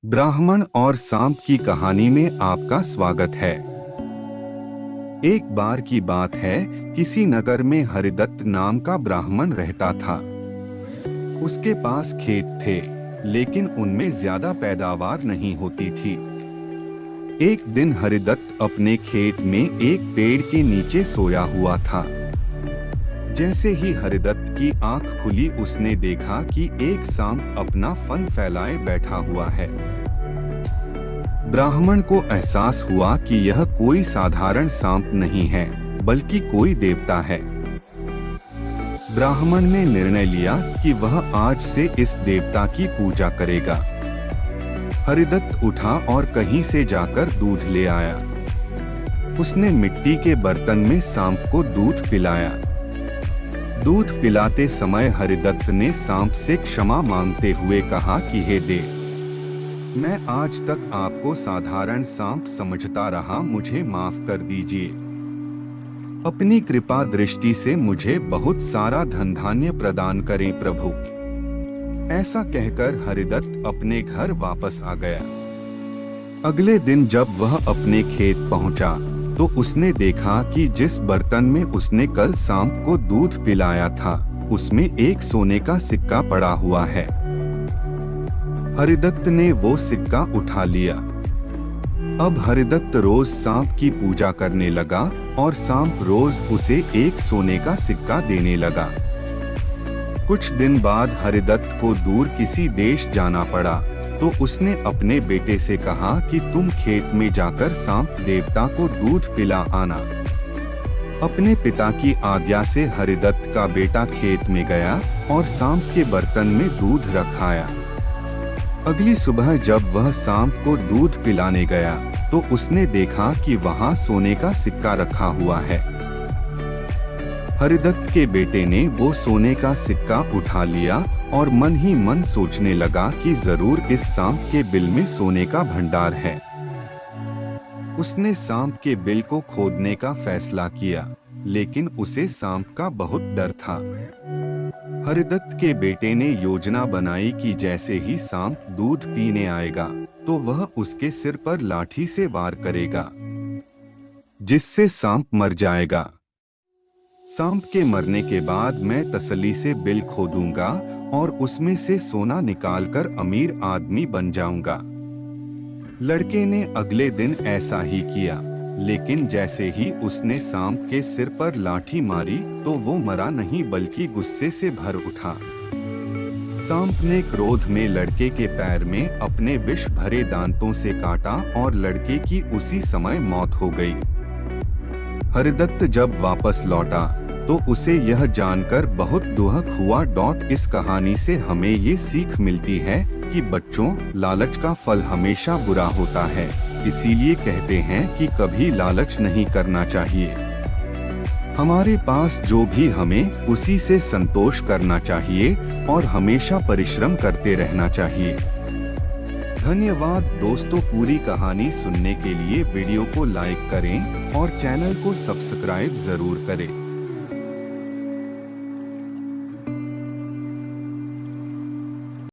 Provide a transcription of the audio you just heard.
ब्राह्मण और सांप की कहानी में आपका स्वागत है। एक बार की बात है, किसी नगर में हरिदत्त नाम का ब्राह्मण रहता था। उसके पास खेत थे, लेकिन उनमें ज्यादा पैदावार नहीं होती थी। एक दिन हरिदत्त अपने खेत में एक पेड़ के नीचे सोया हुआ था। जैसे ही हरिदत्त की आंख खुली, उसने देखा कि एक सांप अपना फन फैलाए बैठा हुआ है। ब्राह्मण को एहसास हुआ कि यह कोई साधारण सांप नहीं है, बल्कि कोई देवता है। ब्राह्मण ने निर्णय लिया कि वह आज से इस देवता की पूजा करेगा। हरिदत्त उठा और कहीं से जाकर दूध ले आया। उसने मिट्टी के बर्तन में सांप को दूध पिलाया। दूध पिलाते समय हरिदत्त ने सांप से क्षमा मांगते हुए कहा कि हे देव, मैं आज तक आपको साधारण सांप समझता रहा, मुझे माफ कर दीजिए। अपनी कृपा दृष्टि से मुझे बहुत सारा धन धान्य प्रदान करें प्रभु। ऐसा कहकर हरिदत्त अपने घर वापस आ गया। अगले दिन जब वह अपने खेत पहुंचा, तो उसने देखा कि जिस बर्तन में उसने कल सांप को दूध पिलाया था, उसमें एक सोने का सिक्का पड़ा हुआ है। हरिदत्त ने वो सिक्का उठा लिया। अब हरिदत्त रोज सांप की पूजा करने लगा और सांप रोज उसे एक सोने का सिक्का देने लगा। कुछ दिन बाद हरिदत्त को दूर किसी देश जाना पड़ा, तो उसने अपने बेटे से कहा कि तुम खेत में जाकर सांप देवता को दूध पिला आना। अपने पिता की आज्ञा से हरिदत्त का बेटा खेत में गया और सांप के बर्तन में दूध रख आया। अगली सुबह जब वह सांप को दूध पिलाने गया, तो उसने देखा कि वहां सोने का सिक्का रखा हुआ है। हरिदत्त के बेटे ने वो सोने का सिक्का उठा लिया और मन ही मन सोचने लगा कि जरूर इस सांप के बिल में सोने का भंडार है। उसने सांप के बिल को खोदने का फैसला किया, लेकिन उसे सांप का बहुत डर था। हरिदत्त के बेटे ने योजना बनाई कि जैसे ही सांप दूध पीने आएगा, तो वह उसके सिर पर लाठी से वार करेगा, जिससे सांप मर जाएगा। सांप के मरने के बाद मैं तसल्ली से बिल खोदूंगा और उसमें से सोना निकालकर अमीर आदमी बन जाऊंगा। लड़के ने अगले दिन ऐसा ही किया, लेकिन जैसे ही उसने सांप के सिर पर लाठी मारी, तो वो मरा नहीं बल्कि गुस्से से भर उठा। सांप ने क्रोध में लड़के के पैर में अपने विष भरे दांतों से काटा और लड़के की उसी समय मौत हो गई। हरिदत्त जब वापस लौटा, तो उसे यह जानकर बहुत दुख हुआ। इस कहानी से हमें ये सीख मिलती है कि बच्चों, लालच का फल हमेशा बुरा होता है। इसीलिए कहते हैं कि कभी लालच नहीं करना चाहिए। हमारे पास जो भी हमें उसी से संतोष करना चाहिए और हमेशा परिश्रम करते रहना चाहिए। धन्यवाद दोस्तों, पूरी कहानी सुनने के लिए वीडियो को लाइक करें और चैनल को सब्सक्राइब जरूर करें।